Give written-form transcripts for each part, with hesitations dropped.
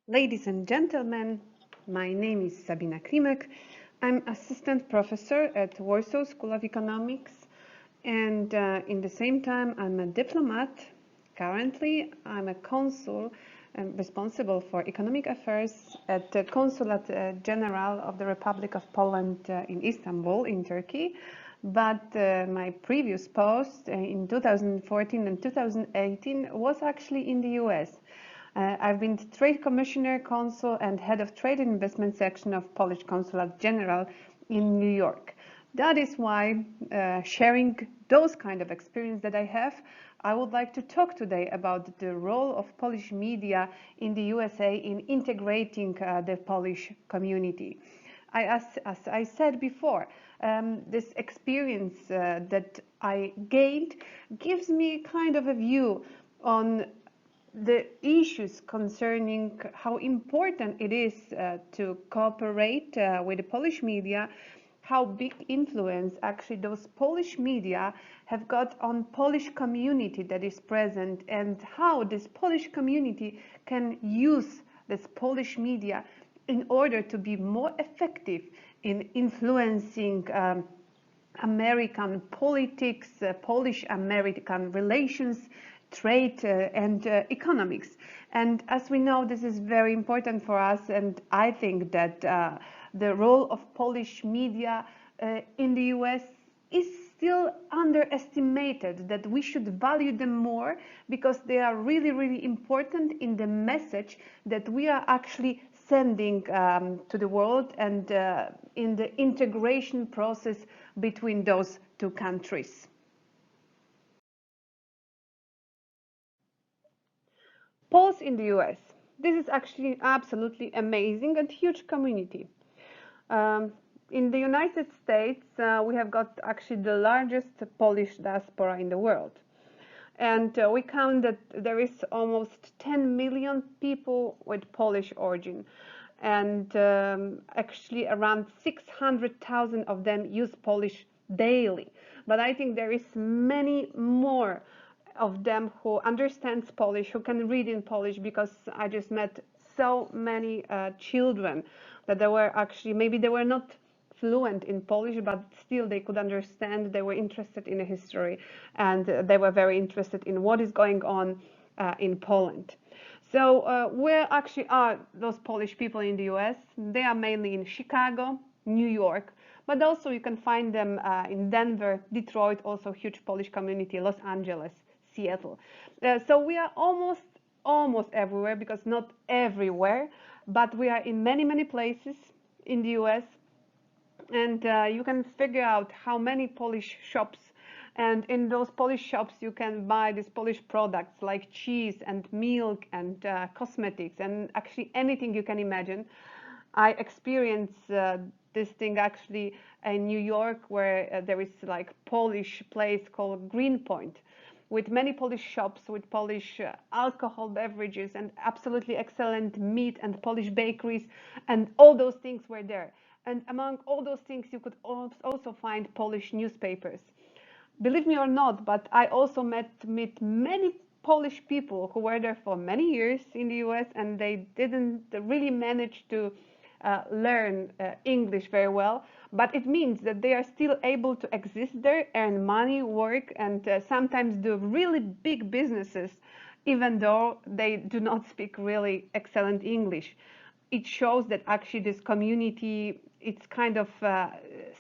Ladies and gentlemen, my name is Sabina Klimek. I'm assistant professor at Warsaw School of Economics, and in the same time I'm a diplomat. Currently I'm a consul responsible for economic affairs at the Consulate General of the Republic of Poland in Istanbul in Turkey. But my previous post in 2014 and 2018 was actually in the US. I've been Trade Commissioner, Consul, and Head of Trade and Investment Section of Polish Consulate General in New York. That is why, sharing those kind of experience that I have, I would like to talk today about the role of Polish media in the USA in integrating the Polish community. As I said before, this experience that I gained gives me kind of a view on the issues concerning how important it is to cooperate with the Polish media, how big influence actually those Polish media have got on Polish community that is present, and how this Polish community can use this Polish media in order to be more effective in influencing American politics, Polish-American relations, trade and economics. And as we know, this is very important for us, and I think that the role of Polish media in the US is still underestimated, that we should value them more because they are really, really important in the message that we are actually sending to the world and in the integration process between those two countries. Poles in the US. This is actually absolutely amazing and huge community. Um, in the United States, we have got actually the largest Polish diaspora in the world. And we count that there is almost 10 million people with Polish origin. And actually around 600,000 of them use Polish daily. But I think there is many more of them who understands Polish, who can read in Polish, because I just met so many children that they were actually, maybe they were not fluent in Polish, but still they could understand, they were interested in the history, and they were very interested in what is going on in Poland. So where actually are those Polish people in the US? They are mainly in Chicago, New York, but also you can find them in Denver, Detroit, also huge Polish community, Los Angeles, Seattle. So we are almost everywhere, because not everywhere, but we are in many places in the US, and you can figure out how many Polish shops, and in those Polish shops you can buy these Polish products like cheese and milk and cosmetics and actually anything you can imagine. I experienced this thing actually in New York, where there is like Polish place called Greenpoint, with many Polish shops with Polish alcohol beverages and absolutely excellent meat and Polish bakeries, and all those things were there. And among all those things, you could also find Polish newspapers. Believe me or not, but I also met many Polish people who were there for many years in the US, and they didn't really manage to learn English very well, but it means that they are still able to exist there, earn money, work, and sometimes do really big businesses, even though they do not speak really excellent English. It shows that actually this community, it's kind of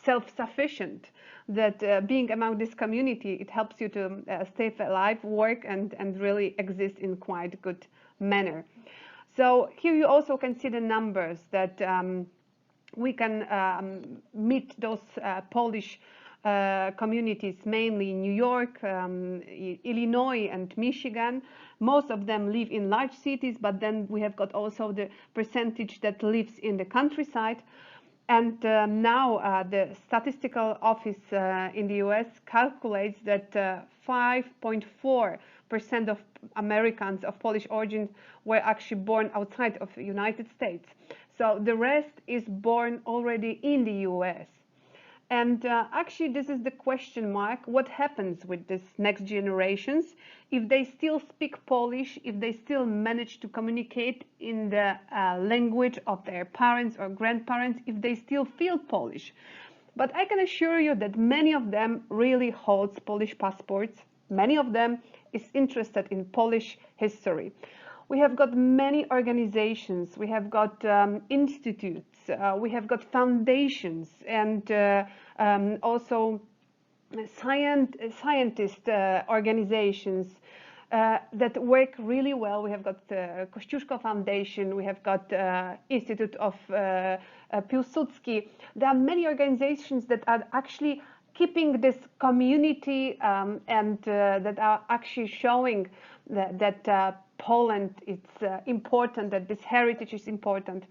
self-sufficient, that being among this community, it helps you to stay alive, work, and really exist in quite good manner. So here you also can see the numbers that we can meet those Polish communities, mainly in New York, Illinois, and Michigan. Most of them live in large cities, but then we have got also the percentage that lives in the countryside. And now the statistical office in the US calculates that 5.4% of Americans of Polish origin were actually born outside of the United States. So the rest is born already in the US. And actually, this is the question mark. What happens with this next generations if they still speak Polish, if they still manage to communicate in the language of their parents or grandparents, if they still feel Polish? But I can assure you that many of them really holds Polish passports. Many of them is interested in Polish history. We have got many organizations, we have got institutes, we have got foundations, and also scientist organizations that work really well. We have got the Kościuszko Foundation, we have got Institute of Piłsudski. There are many organizations that are actually keeping this community and that are actually showing that Poland is important, that this heritage is important.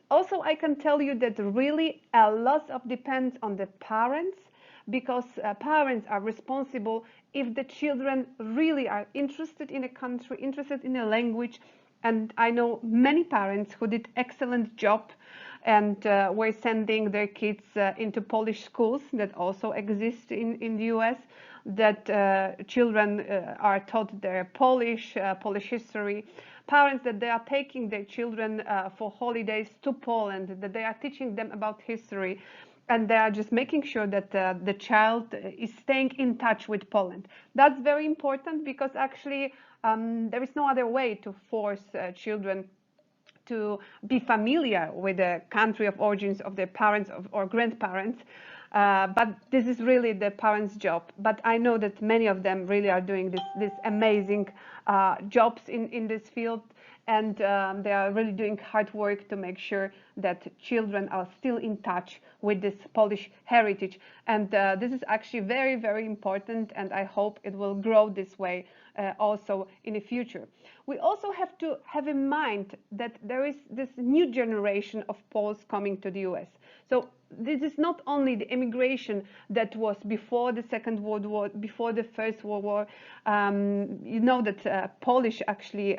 Also, I can tell you that really a lot of depends on the parents, because parents are responsible if the children really are interested in a country, interested in a language. And I know many parents who did excellent job and were sending their kids into Polish schools that also exist in the US, that children are taught their Polish history. Parents that they are taking their children for holidays to Poland, that they are teaching them about history, and they are just making sure that the child is staying in touch with Poland. That's very important, because actually there is no other way to force children to be familiar with the country of origins of their parents or grandparents. But this is really the parents' job. But I know that many of them really are doing this amazing jobs in this field, and they are really doing hard work to make sure that children are still in touch with this Polish heritage. And this is actually very, very important, and I hope it will grow this way also in the future. We also have to have in mind that there is this new generation of Poles coming to the US. So this is not only the immigration that was before the Second World War, before the First World War. You know that Polish actually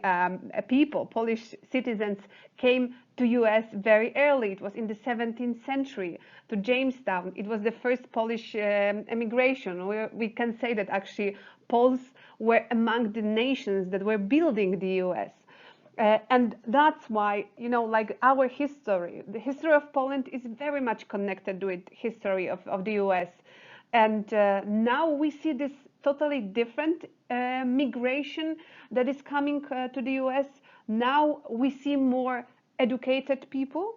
people, Polish citizens came to US very early. It was in the 17th century to Jamestown. It was the first Polish immigration. We can say that actually Poles were among the nations that were building the US. And that's why, you know, like our history, the history of Poland is very much connected with history of the US. And now we see this totally different migration that is coming to the US. Now we see more educated people,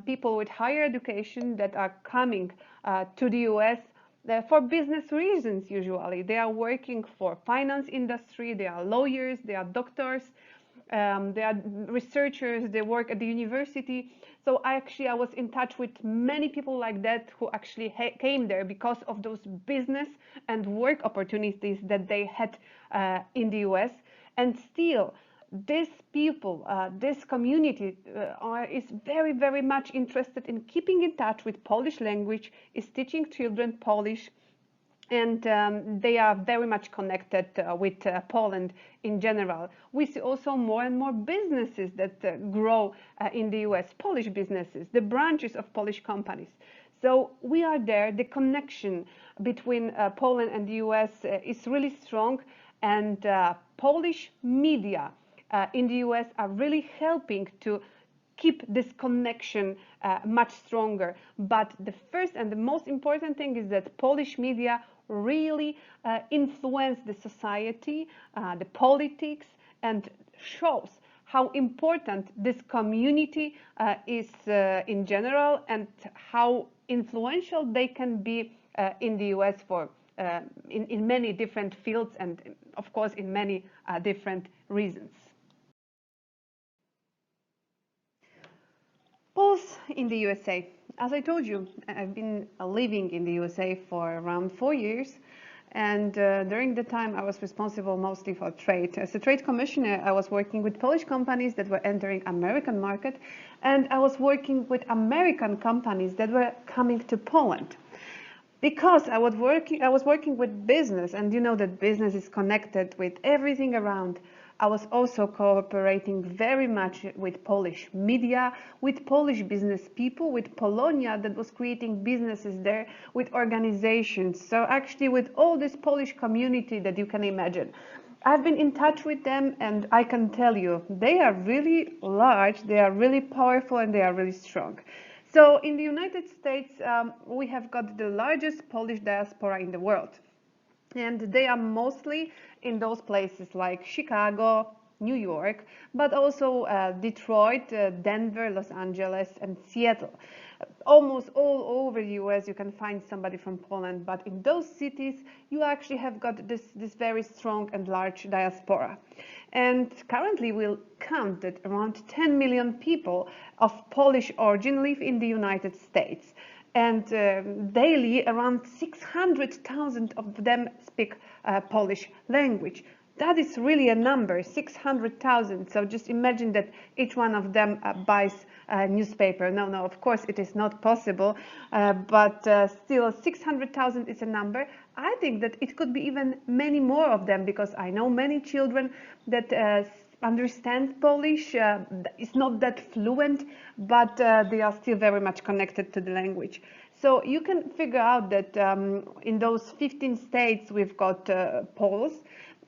people with higher education that are coming to the US for business reasons. Usually they are working for finance industry, they are lawyers, they are doctors, they are researchers, they work at the university. So I was in touch with many people like that who actually came there because of those business and work opportunities that they had in the US. And still, these people, this community is very, very much interested in keeping in touch with Polish language, is teaching children Polish, and they are very much connected with Poland in general. We see also more and more businesses that grow in the US, Polish businesses, the branches of Polish companies. So we are there. The connection between Poland and the US is really strong, and Polish media in the US are really helping to keep this connection much stronger. But the first and the most important thing is that Polish media really influence the society, the politics, and shows how important this community is in general, and how influential they can be in the US for in many different fields, and of course in many different reasons. Poles in the USA. As I told you, I've been living in the USA for around 4 years, and during the time I was responsible mostly for trade. As a trade commissioner, I was working with Polish companies that were entering American market, and I was working with American companies that were coming to Poland. because I was working with business, and you know that business is connected with everything around. I was also cooperating very much with Polish media, with Polish business people, with Polonia that was creating businesses there, with organizations. So actually with all this Polish community that you can imagine. I've been in touch with them, and I can tell you, they are really large, they are really powerful, and they are really strong. So in the United States, we have got the largest Polish diaspora in the world. And they are mostly in those places like Chicago, New York, but also Detroit, Denver, Los Angeles, and Seattle. Almost all over the US you can find somebody from Poland, but in those cities you actually have got this very strong and large diaspora. And currently we'll count that around 10 million people of Polish origin live in the United States. And daily around 600,000 of them speak Polish language. That is really a number, 600,000. So just imagine that each one of them buys a newspaper. No, of course it is not possible, but still 600,000 is a number. I think that it could be even many more of them, because I know many children that understand Polish. It's not that fluent, but they are still very much connected to the language. So you can figure out that in those 15 states we've got Poles,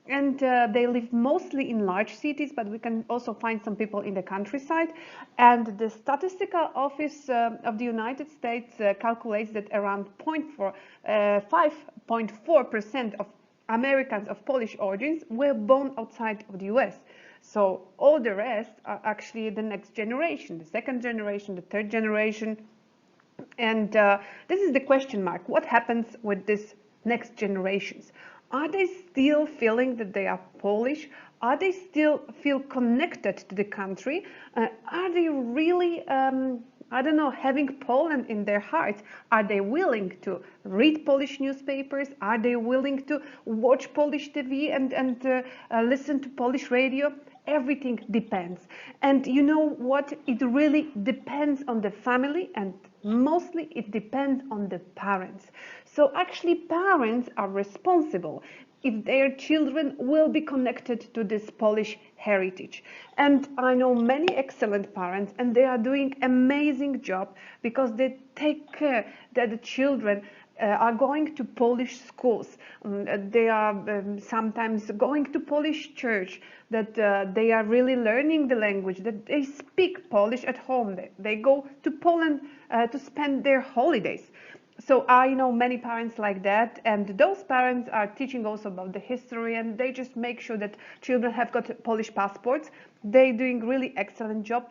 and they live mostly in large cities, but we can also find some people in the countryside. And the Statistical Office of the United States calculates that around 5.4% of Americans of Polish origins were born outside of the US. So all the rest are actually the next generation, the second generation, the third generation. And this is the question mark. What happens with these next generations? Are they still feeling that they are Polish? Are they still feel connected to the country? Are they really, I don't know, having Poland in their hearts? Are they willing to read Polish newspapers? Are they willing to watch Polish TV and listen to Polish radio? Everything depends. And you know what? It really depends on the family, and mostly it depends on the parents. So actually parents are responsible if their children will be connected to this Polish heritage. And I know many excellent parents, and they are doing amazing job, because they take care that the children are going to Polish schools. They are sometimes going to Polish church, that they are really learning the language, that they speak Polish at home. They go to Poland to spend their holidays. So I know many parents like that, and those parents are teaching also about the history, and they just make sure that children have got Polish passports. They're doing really excellent job.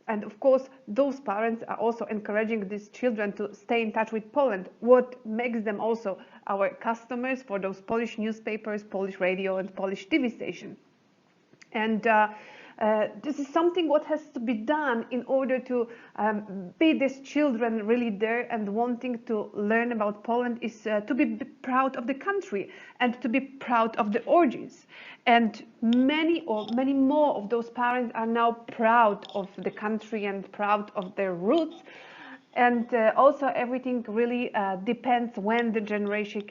And of course, those parents are also encouraging these children to stay in touch with Poland, what makes them also our customers for those Polish newspapers, Polish radio, and Polish TV station. And this is something what has to be done in order to be these children really there and wanting to learn about Poland, is to be proud of the country and to be proud of the origins. And many more of those parents are now proud of the country and proud of their roots. And also everything really depends when the generation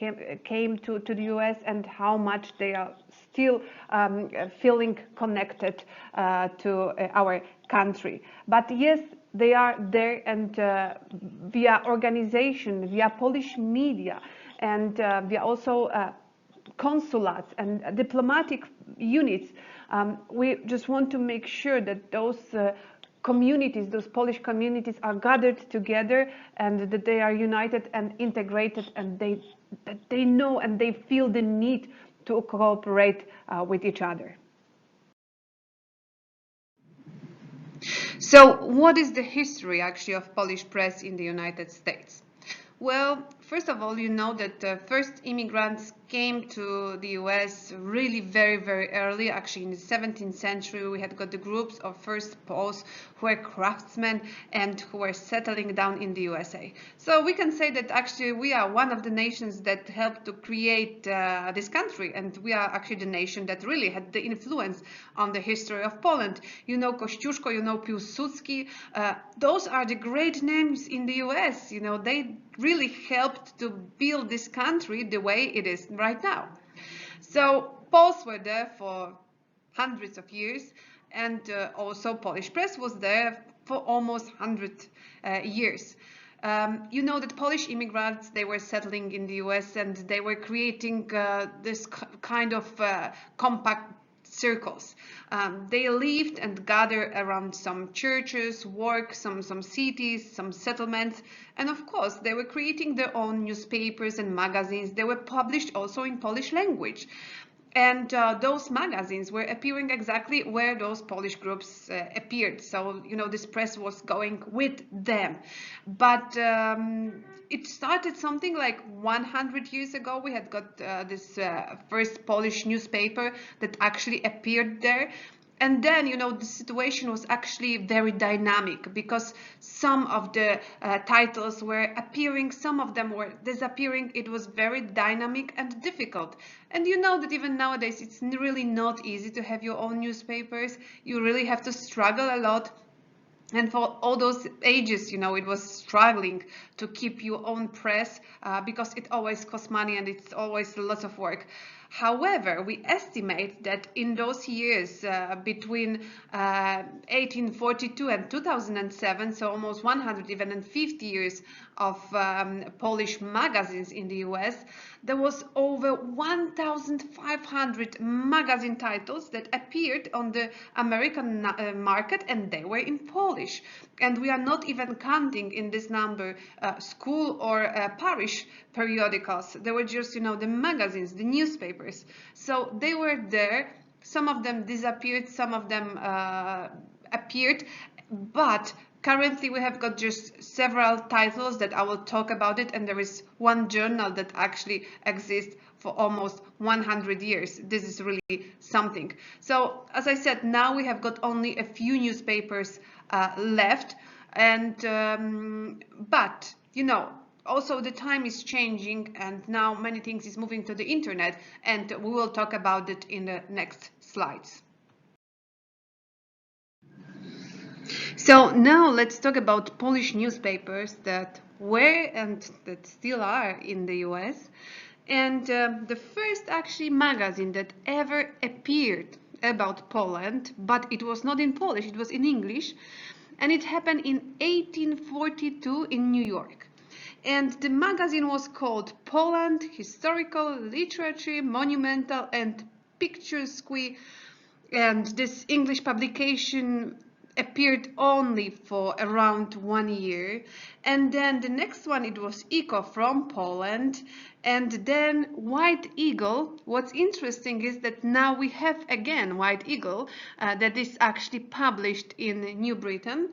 came to the US, and how much they are still feeling connected to our country. But yes, they are there, and via organization, via Polish media, and via also consulates and diplomatic units, we just want to make sure that those communities, those Polish communities, are gathered together, and that they are united and integrated, and that they know and they feel the need to cooperate with each other. So what is the history actually of Polish press in the United States? Well, first of all, you know that the first immigrants came to the US really very early. Actually, in the 17th century, we had got the groups of first Poles who were craftsmen and who were settling down in the USA. So we can say that actually we are one of the nations that helped to create this country, and we are actually the nation that really had the influence on the history of Poland. You know Kościuszko, you know Piłsudski. Those are the great names in the US. You know, they really helped helped to build this country the way it is right now. So Poles were there for hundreds of years, and also Polish press was there for almost 100 years. You know that Polish immigrants, they were settling in the US, and they were creating this kind of compact circles. They lived and gathered around some churches, work, some cities, some settlements, and of course they were creating their own newspapers and magazines. They were published also in Polish language. And those magazines were appearing exactly where those Polish groups appeared. So, you know, this press was going with them. But it started something like 100 years ago. We had got this first Polish newspaper that actually appeared there. And then, you know, the situation was actually very dynamic, because some of the titles were appearing, some of them were disappearing. It was very dynamic and difficult. And you know that even nowadays, it's really not easy to have your own newspapers. You really have to struggle a lot. And for all those ages, you know, it was struggling to keep your own press because it always costs money and it's always lots of work. However, we estimate that in those years between 1842 and 2007, so almost 150 years of Polish magazines in the US, there was over 1,500 magazine titles that appeared on the American market, and they were in Polish. And we are not even counting in this number school or parish periodicals. They were just, you know, the magazines, the newspapers. So they were there. Some of them disappeared, some of them appeared, but currently we have got just several titles that I will talk about it, and there is one journal that actually exists for almost 100 years. This is really something. So as I said, now we have got only a few newspapers left, and but you know, also the time is changing, and now many things is moving to the internet, and we will talk about it in the next slides. So now let's talk about Polish newspapers that were and that still are in the US. And the first actually magazine that ever appeared about Poland, but it was not in Polish, it was in English, and it happened in 1842 in New York. And the magazine was called Poland, Historical, Literary, Monumental and Picturesque. And this English publication appeared only for around 1 year, and then the next one, it was Eco from Poland, and then White Eagle. What's interesting is that now we have again White Eagle that is actually published in New Britain.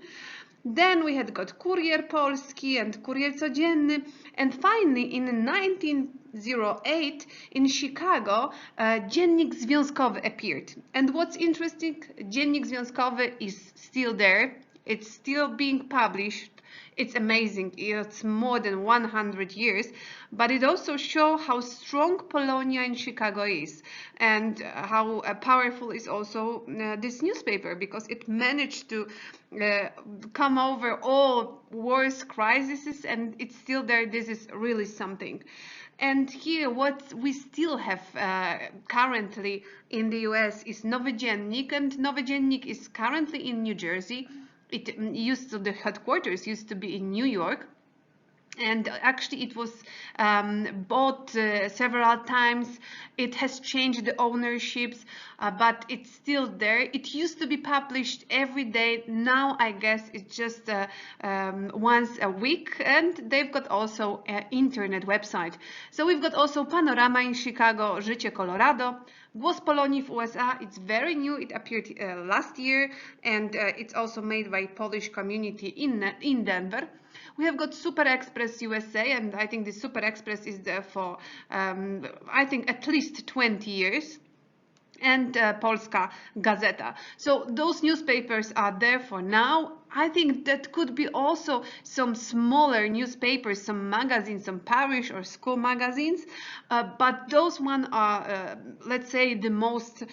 Then we had got Kurier Polski and Kurier Codzienny, and finally in 1908 in Chicago Dziennik Związkowy appeared. And what's interesting, Dziennik Związkowy is still there, it's still being published. It's amazing, it's more than 100 years, but it also shows how strong Polonia in Chicago is, and how powerful is also this newspaper, because it managed to come over all wars, crises, and it's still there. This is really something. And here what we still have currently in the US is Nowy Dziennik, and Nowy Dziennik is currently in New Jersey. The headquarters used to be in New York, and actually it was bought several times. It has changed the ownerships, but it's still there. It used to be published every day. Now I guess it's just once a week, and they've got also an internet website. So we've got also Panorama in Chicago, Życie Colorado, Głos Polonii w USA. It's very new. It appeared last year, and it's also made by Polish community in Denver. We have got Super Express USA, and I think the Super Express is there for I think at least 20 years. And Polska Gazeta. So those newspapers are there for now. I think that could be also some smaller newspapers, some magazines, some parish or school magazines, but those ones are, let's say, the most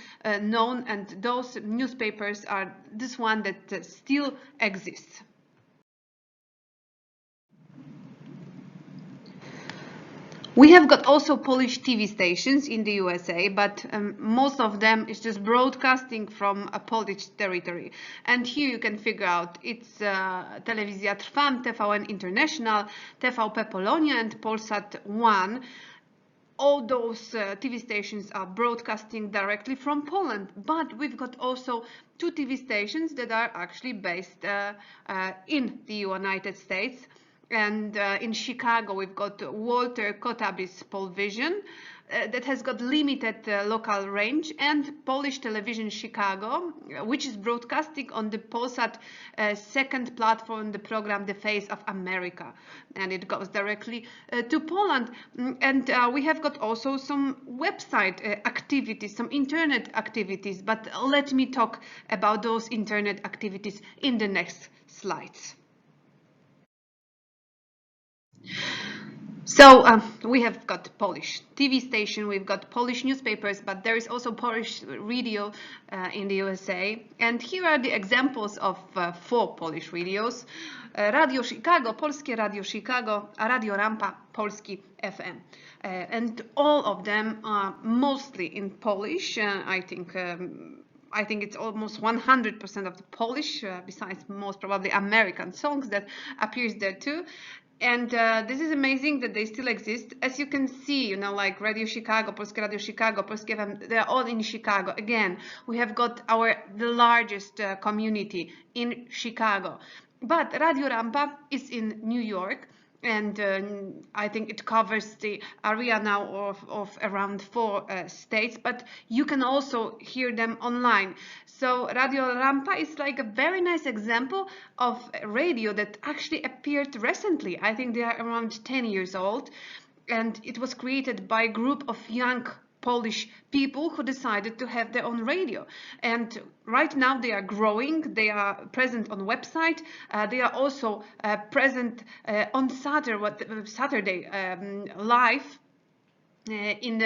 known, and those newspapers are this one that still exists. We have got also Polish TV stations in the USA, but most of them is just broadcasting from a Polish territory. And here you can figure out it's Telewizja Trwam, TVN International, TVP Polonia and Polsat 1. All those TV stations are broadcasting directly from Poland, but we've got also two TV stations that are actually based in the United States. And in Chicago, we've got Walter Kotabi's Polvision that has got limited local range, and Polish Television Chicago, which is broadcasting on the Polsat second platform, the program The Face of America, and it goes directly to Poland. And we have got also some website activities, some internet activities, but let me talk about those internet activities in the next slides. So we have got Polish TV station, we've got Polish newspapers, but there is also Polish radio in the USA. And here are the examples of 4 Polish radios. Radio Chicago, Polskie Radio Chicago, Radio Rampa, Polski FM. And all of them are mostly in Polish. I think it's almost 100% of the Polish, besides most probably American songs that appears there too. And this is amazing that they still exist. As you can see, you know, like Radio Chicago, Polskie Radio Chicago, Polskie FM, they're all in Chicago. Again, we have got the largest community in Chicago. But Radio Rampa is in New York, and I think it covers the area now of around 4 states, but you can also hear them online. So Radio Rampa is like a very nice example of a radio that actually appeared recently. I think they are around 10 years old, and it was created by a group of young Polish people who decided to have their own radio. And right now they are growing, they are present on website, they are also present on Saturday live in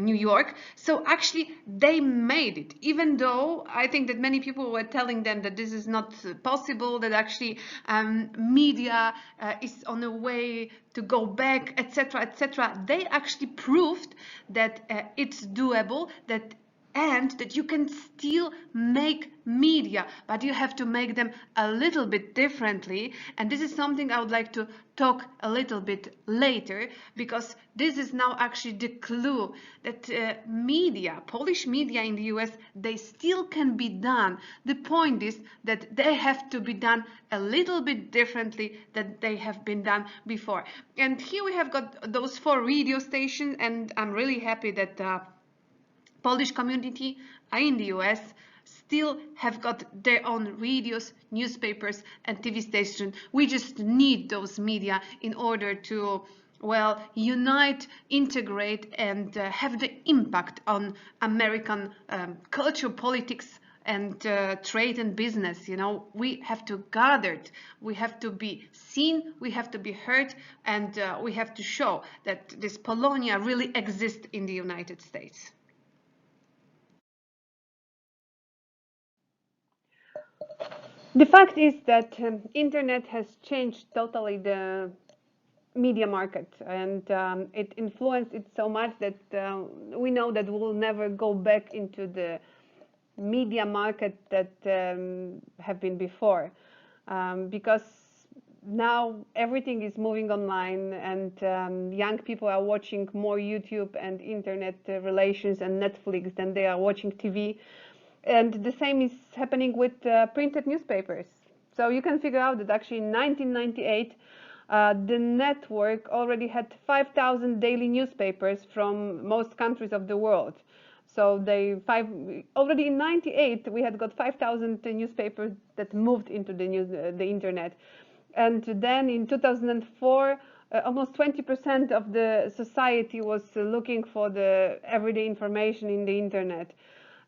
New York. So actually they made it, even though I think that many people were telling them that this is not possible, that actually media is on the way to go back, etc., etc. They actually proved that it's doable, and that you can still make media, but you have to make them a little bit differently. And this is something I would like to talk a little bit later, because this is now actually the clue that media, Polish media in the US, they still can be done. The point is that they have to be done a little bit differently than they have been done before. And here we have got those 4 radio stations, and I'm really happy that Polish community in the US still have got their own radios, newspapers and TV stations. We just need those media in order to, well, unite, integrate and have the impact on American culture, politics and trade and business. You know, we have to gather it, we have to be seen, we have to be heard, and we have to show that this Polonia really exists in the United States. The fact is that internet has changed totally the media market, and it influenced it so much that we know that we'll never go back into the media market that have been before, because now everything is moving online, and young people are watching more YouTube and internet relations and Netflix than they are watching TV. And the same is happening with printed newspapers. So you can figure out that actually in 1998, the network already had 5,000 daily newspapers from most countries of the world. So already in 98, we had got 5,000 newspapers that moved into the internet. And then in 2004, almost 20% of the society was looking for the everyday information in the internet.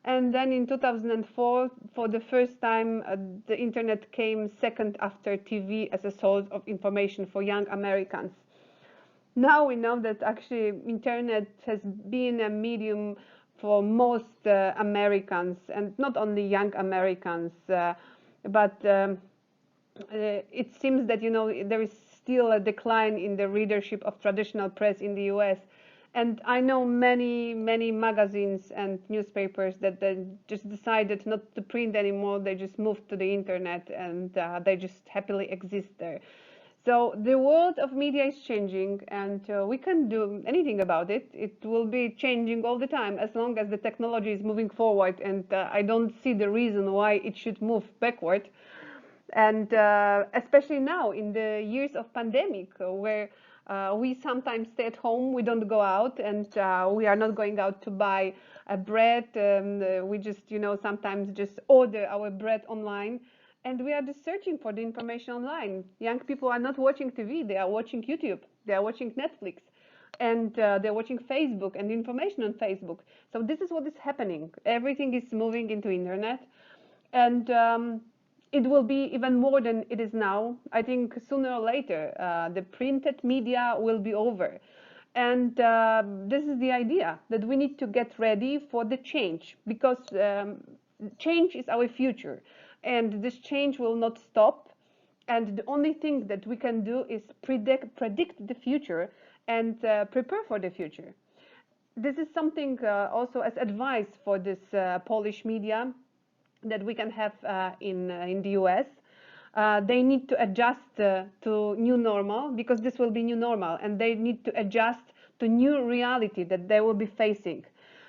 And then in 2004, for the first time, the internet came second after TV as a source of information for young Americans. Now we know that actually internet has been a medium for most Americans, and not only young Americans, but it seems that, you know, there is still a decline in the readership of traditional press in the US. And I know many, many magazines and newspapers that they just decided not to print anymore. They just moved to the internet, and they just happily exist there. So the world of media is changing, and we can't do anything about it. It will be changing all the time as long as the technology is moving forward, and I don't see the reason why it should move backward. And especially now in the years of pandemic, where we sometimes stay at home, we don't go out, and we are not going out to buy bread. We just, sometimes just order our bread online, and we are just searching for the information online. Young people are not watching TV, they are watching YouTube, they are watching Netflix, and they're watching Facebook and information on Facebook. So this is what is happening. Everything is moving into internet, and it will be even more than it is now. I think sooner or later, the printed media will be over. And this is the idea, that we need to get ready for the change, because change is our future. And this change will not stop. And the only thing that we can do is predict the future and prepare for the future. This is something also as advice for this Polish media that we can have in the US. They need to adjust to new normal, because this will be new normal, and they need to adjust to new reality that they will be facing.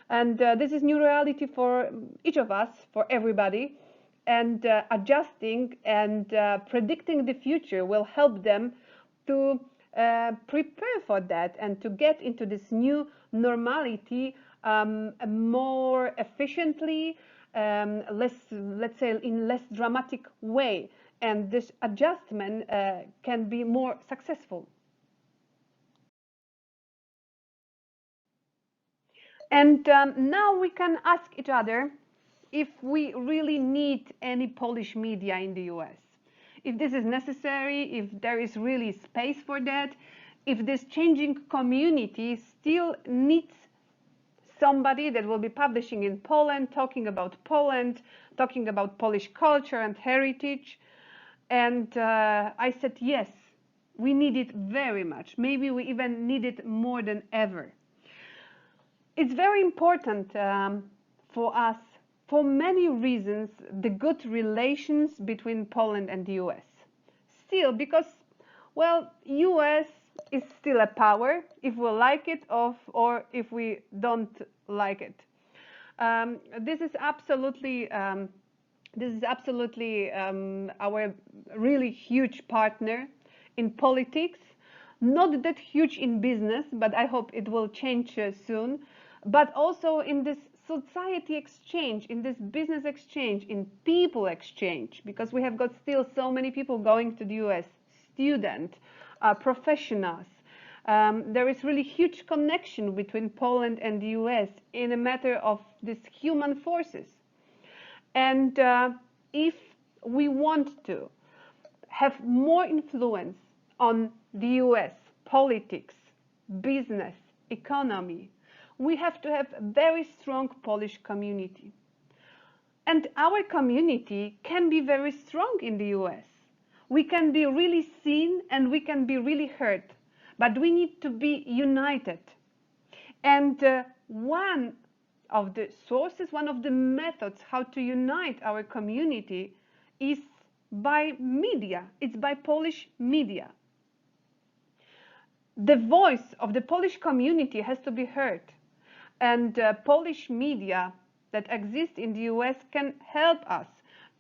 And this is new reality for each of us, for everybody. And adjusting and predicting the future will help them to prepare for that and to get into this new normality more efficiently, less, let's say, in less dramatic way, and this adjustment can be more successful. And now we can ask each other if we really need any Polish media in the US, if this is necessary, if there is really space for that, if this changing community still needs somebody that will be publishing in Poland, talking about Polish culture and heritage. And I said, yes, we need it very much. Maybe we even need it more than ever. It's very important for us, for many reasons, the good relations between Poland and the US. Still, because, well, US is still a power, if we like it or if we don't like it. This is absolutely our really huge partner in politics. Not that huge in business, but I hope it will change soon. But also in this society exchange, in this business exchange, in people exchange, because we have got still so many people going to the US, students, professionals. There is really huge connection between Poland and the US in a matter of these human forces. And if we want to have more influence on the US politics, business, economy, we have to have a very strong Polish community. And our community can be very strong in the US. We can be really seen and we can be really heard, but we need to be united. And one of the sources, one of the methods how to unite our community is by media. It's by Polish media. The voice of the Polish community has to be heard. And Polish media that exist in the US can help us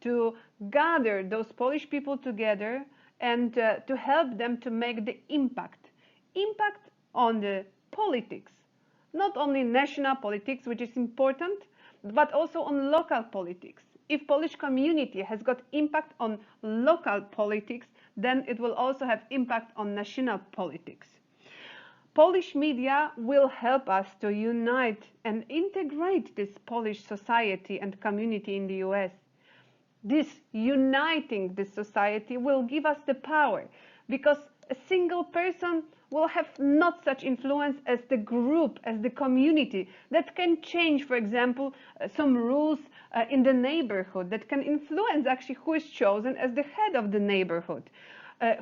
to gather those Polish people together and to help them to make the impact on the politics, not only national politics, which is important, but also on local politics. If Polish community has got impact on local politics, then it will also have impact on national politics. Polish media will help us to unite and integrate this Polish society and community in the US. This uniting this society will give us the power, because a single person will have not such influence as the group, as the community, that can change, for example, some rules in the neighborhood, that can influence actually who is chosen as the head of the neighborhood.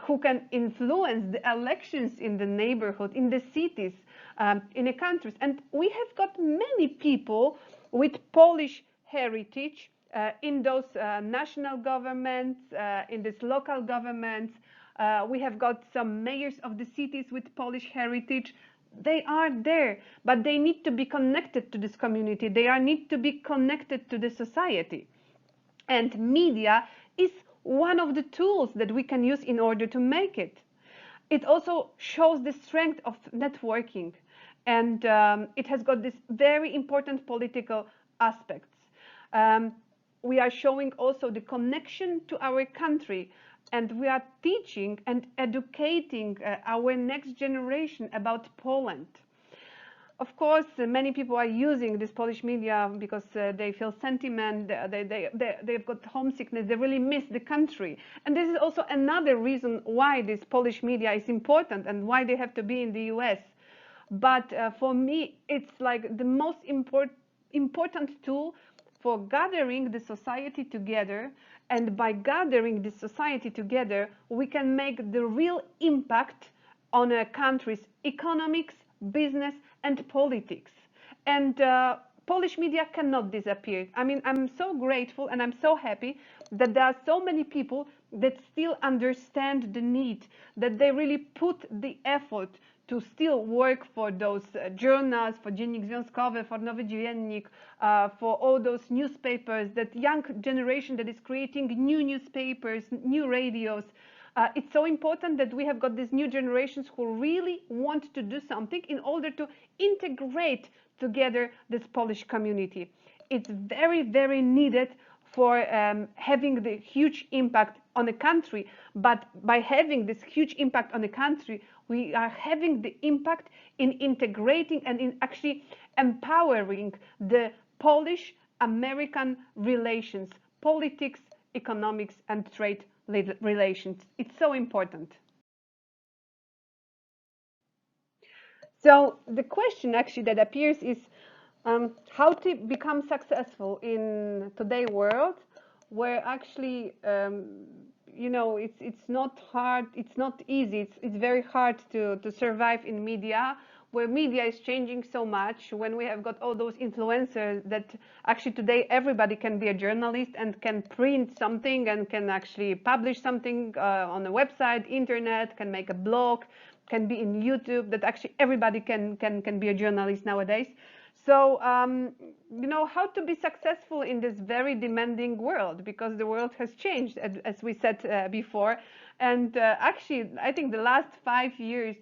who can influence the elections in the neighborhood, in the cities, in the countries. And we have got many people with Polish heritage in those national governments, in these local governments. We have got some mayors of the cities with Polish heritage. They are there, but they need to be connected to this community. They need to be connected to the society. And media is one of the tools that we can use in order to make it. It also shows the strength of networking, and it has got this very important political aspects. We are showing also the connection to our country, and we are teaching and educating our next generation about Poland. Of course, many people are using this Polish media because they feel sentiment, they've got homesickness, they really miss the country. And this is also another reason why this Polish media is important and why they have to be in the US. But for me, it's like the most important tool for gathering the society together. And by gathering the society together, we can make the real impact on a country's economics, business, and politics. And Polish media cannot disappear. I mean, I'm so grateful and I'm so happy that there are so many people that still understand the need, that they really put the effort to still work for those journals, for Dziennik Związkowy, for Nowy Dziennik, for all those newspapers, that young generation that is creating new newspapers, new radios. It's so important that we have got these new generations who really want to do something in order to integrate together this Polish community. It's very, very needed for having the huge impact on a country. But by having this huge impact on a country, we are having the impact in integrating and in actually empowering the Polish-American relations, politics, economics, and trade relations. It's so important. So the question actually that appears is how to become successful in today's world, where actually it's not hard, it's not easy, it's very hard to survive in media, where media is changing so much, when we have got all those influencers that actually today everybody can be a journalist and can print something and can actually publish something on a website, internet, can make a blog, can be in YouTube, that actually everybody can be a journalist nowadays. So, how to be successful in this very demanding world, because the world has changed, as we said before. And actually, I think the last 5 years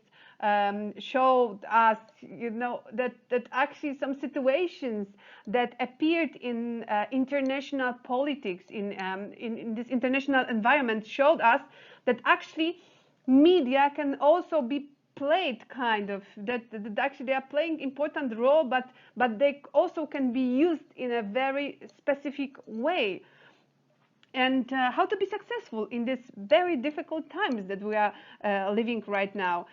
showed us, that actually some situations that appeared in international politics, in this international environment, showed us that actually media can also be played kind of, that actually they are playing important role, but they also can be used in a very specific way. And how to be successful in these very difficult times that we are living right now.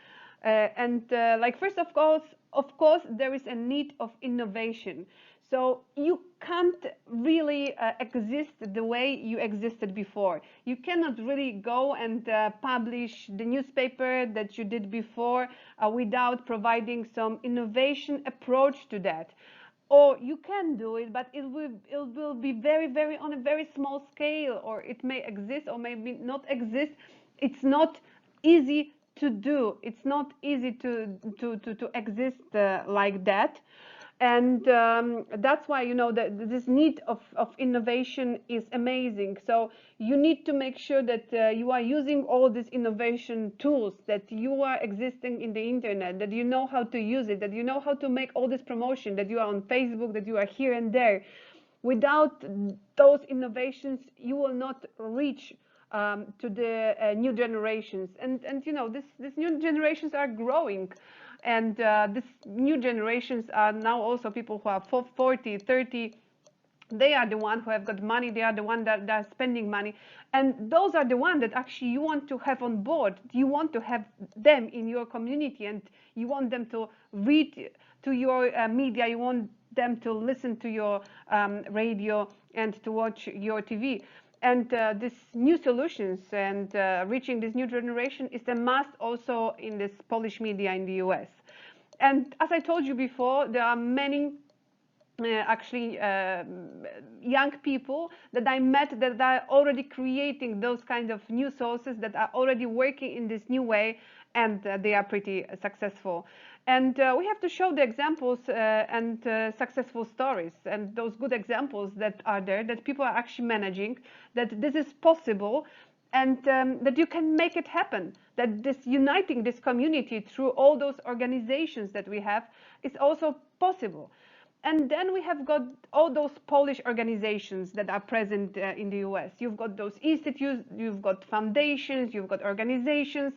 Like first of course, there is a need of innovation. So you can't really exist the way you existed before. You cannot really go and publish the newspaper that you did before without providing some innovation approach to that. Or you can do it, but it will be very, very on a very small scale, or it may exist or maybe not exist. It's not easy to do. It's not easy to exist like that. And that's why, that this need of innovation is amazing. So you need to make sure that you are using all these innovation tools, that you are existing in the internet, that you know how to use it, that you know how to make all this promotion, that you are on Facebook, that you are here and there. Without those innovations, you will not reach to the new generations. And this new generations are growing. And these new generations are now also people who are 40, 30. They are the ones who have got money. They are the ones that are spending money. And those are the ones that actually you want to have on board. You want to have them in your community, and you want them to read to your media. You want them to listen to your radio and to watch your TV. And these new solutions and reaching this new generation is a must also in this Polish media in the US. And as I told you before, there are many actually young people that I met that are already creating those kind of new sources, that are already working in this new way, and they are pretty successful. And we have to show the examples and successful stories and those good examples that are there, that people are actually managing, that this is possible, and that you can make it happen, that this uniting this community through all those organizations that we have is also possible. And then we have got all those Polish organizations that are present in the US. You've got those institutes, you've got foundations, you've got organizations,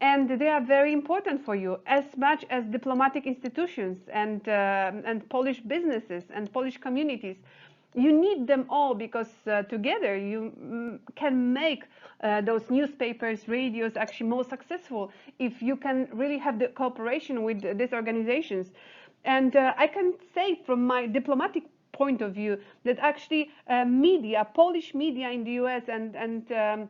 and they are very important for you, as much as diplomatic institutions and Polish businesses and Polish communities. You need them all, because together you can make those newspapers, radios actually more successful if you can really have the cooperation with these organizations. And I can say from my diplomatic point of view that actually media, Polish media in the US and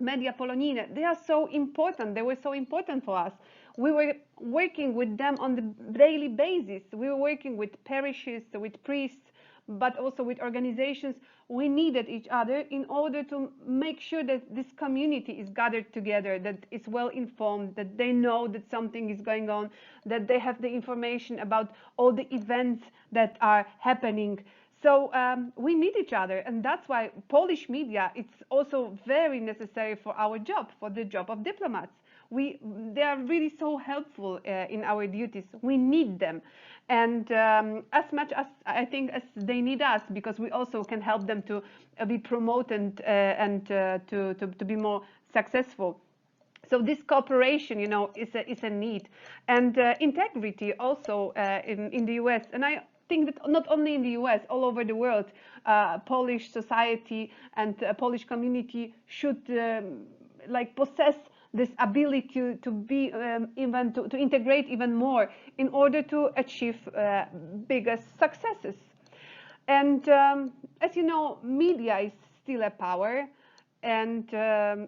Media Polonijne, they are so important. They were so important for us. We were working with them on the daily basis. We were working with parishes, with priests, but also with organizations. We needed each other in order to make sure that this community is gathered together, that it's well informed, that they know that something is going on, that they have the information about all the events that are happening. So we need each other, and that's why Polish media, it's also very necessary for our job, for the job of diplomats. They are really so helpful in our duties. We need them, and as much as I think as they need us, because we also can help them to be promoted and to be more successful. So this cooperation, is a need, and integrity also in the US. And I think that not only in the US, all over the world, Polish society and Polish community should possess this ability to be even to integrate even more in order to achieve bigger successes. And as you know, media is still a power. And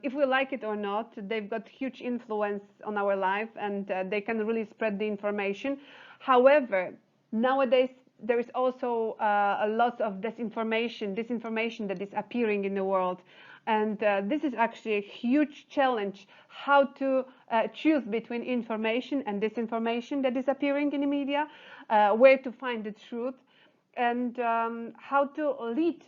if we like it or not, they've got huge influence on our life, and they can really spread the information. However, nowadays there is also a lot of disinformation that is appearing in the world. And this is actually a huge challenge, how to choose between information and disinformation that is appearing in the media, where to find the truth, and how to lead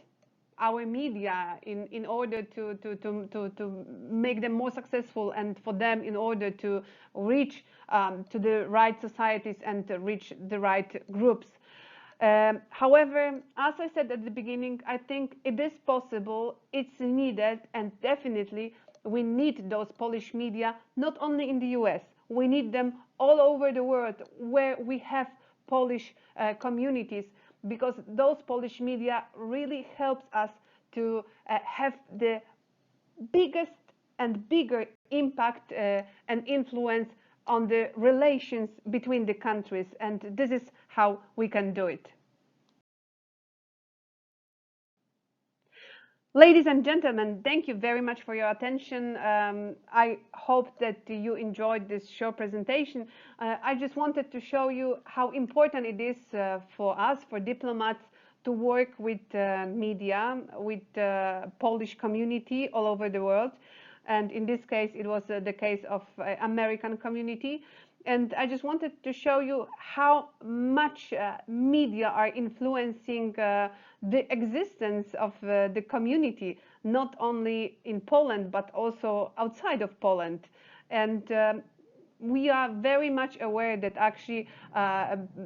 our media in order to make them more successful, and for them in order to reach to the right societies and to reach the right groups. However, as I said at the beginning, I think it is possible, it's needed, and definitely we need those Polish media, not only in the US, we need them all over the world where we have Polish communities, because those Polish media really helps us to have the biggest and bigger impact and influence on the relations between the countries, and this is how we can do it. Ladies and gentlemen, thank you very much for your attention. I hope that you enjoyed this short presentation. I just wanted to show you how important it is for us, for diplomats, to work with media, with Polish community all over the world. And in this case, it was the case of American community. And I just wanted to show you how much media are influencing the existence of the community, not only in Poland, but also outside of Poland. And we are very much aware that actually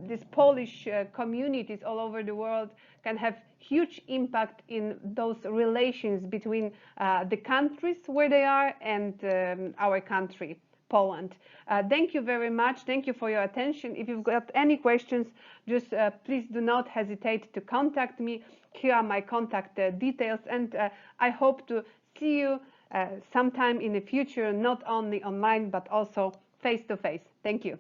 these Polish communities all over the world can have huge impact in those relations between the countries where they are and our country, Poland. Thank you very much. Thank you for your attention. If you've got any questions, just please do not hesitate to contact me. Here are my contact details, and I hope to see you sometime in the future, not only online, but also face to face. Thank you.